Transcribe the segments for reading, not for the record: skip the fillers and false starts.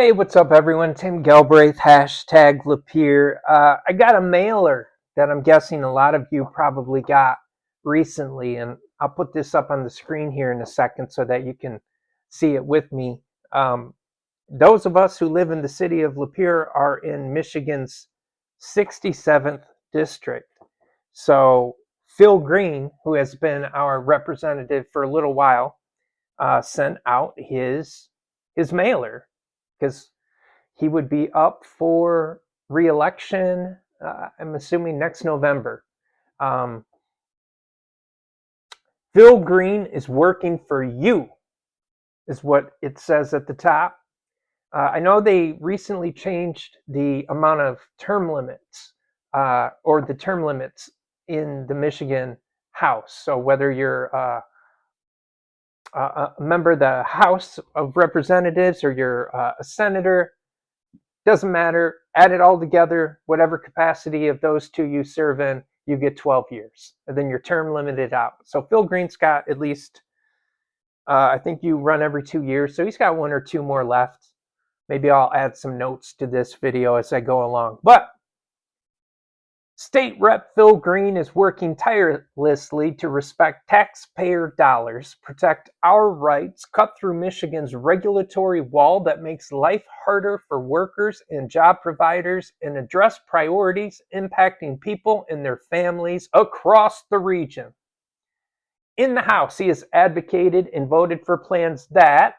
Hey, what's up, everyone? Tim Galbraith, hashtag Lapeer. I got a mailer that I'm guessing a lot of you probably got recently, and I'll put this up on the screen here in a second so that you can see it with me. Those of us who live in the city of Lapeer are in Michigan's 67th district. So Phil Green, who has been our representative for a little while, sent out his mailer because he would be up for re-election. I'm assuming next November. Um, Phil Green is working for you, is what it says at the top. I know they recently changed the amount of term limits, or the term limits in the Michigan House. So whether you're a member of the House of Representatives or you're a senator, doesn't matter. Add it all together, whatever capacity of those two you serve in, you get 12 years. And then your term limited out. So Phil Green's got at least, I think you run every 2 years. So he's got one or two more left. Maybe I'll add some notes to this video as I go along. But State Rep Phil Green is working tirelessly to respect taxpayer dollars, protect our rights, cut through Michigan's regulatory wall that makes life harder for workers and job providers, and address priorities impacting people and their families across the region. In the House, he has advocated and voted for plans that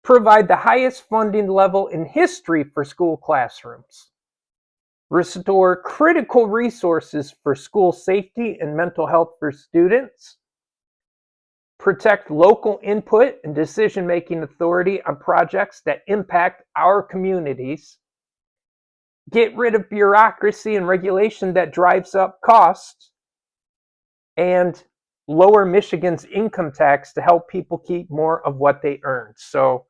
provide the highest funding level in history for school classrooms, restore critical resources for school safety and mental health for students, protect local input and decision-making authority on projects that impact our communities, get rid of bureaucracy and regulation that drives up costs, and lower Michigan's income tax to help people keep more of what they earn. So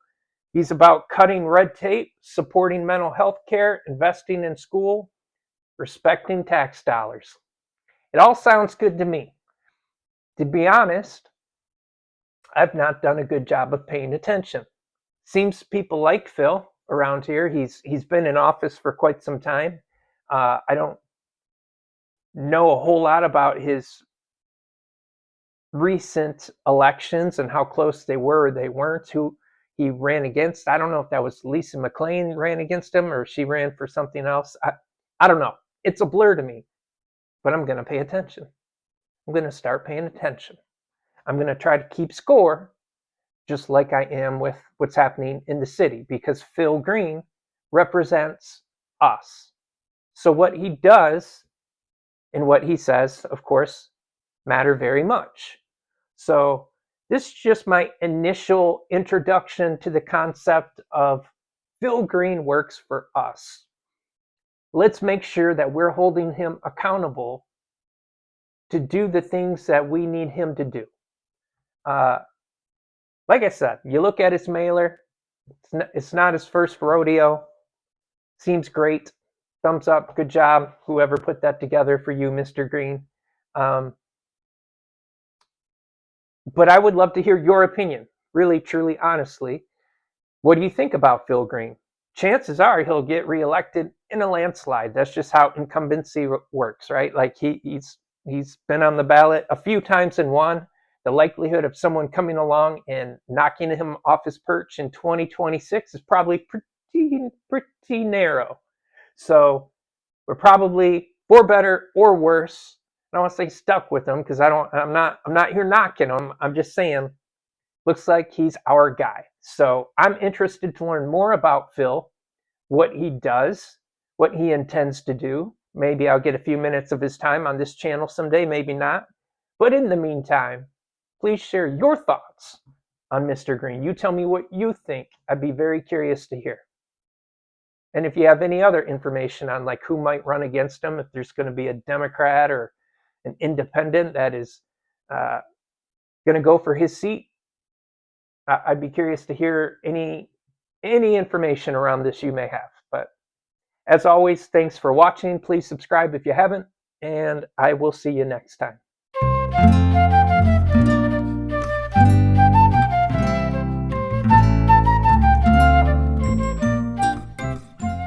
he's about cutting red tape, supporting mental health care, investing in school, respecting tax dollars. It all sounds good to me. To be honest, I've not done a good job of paying attention. Seems people like Phil around here. He's been in office for quite some time. I don't know a whole lot about his recent elections and how close they were or they weren't, who he ran against. I don't know if that was Lisa McLean ran against him or she ran for something else. I don't know. It's a blur to me, but I'm going to pay attention. I'm going to start paying attention. I'm going to try to keep score, just like I am with what's happening in the city, because Phil Green represents us. So what he does and what he says, of course, matter very much. So this is just my initial introduction to the concept of Phil Green works for us. Let's make sure that we're holding him accountable to do the things that we need him to do. Like I said, you look at his mailer, it's not his first rodeo. Seems great. Thumbs up, good job, whoever put that together for you, Mr. Green. But I would love to hear your opinion, really, truly, honestly. What do you think about Phil Green? Chances are he'll get reelected in a landslide. That's just how incumbency works, right? Like he's been on the ballot a few times and won. The likelihood of someone coming along and knocking him off his perch in 2026 is probably pretty narrow. So we're probably, for better or worse, I don't want to say stuck with him because I'm not here knocking him. I'm just saying, looks like he's our guy. So I'm interested to learn more about Phil, what he does, what he intends to do. Maybe I'll get a few minutes of his time on this channel someday, maybe not. But in the meantime, please share your thoughts on Mr. Green. You tell me what you think. I'd be very curious to hear. And if you have any other information on like who might run against him, if there's going to be a Democrat or an independent that is going to go for his seat, I'd be curious to hear any information around this you may have. But as always, thanks for watching. Please subscribe if you haven't, and I will see you next time.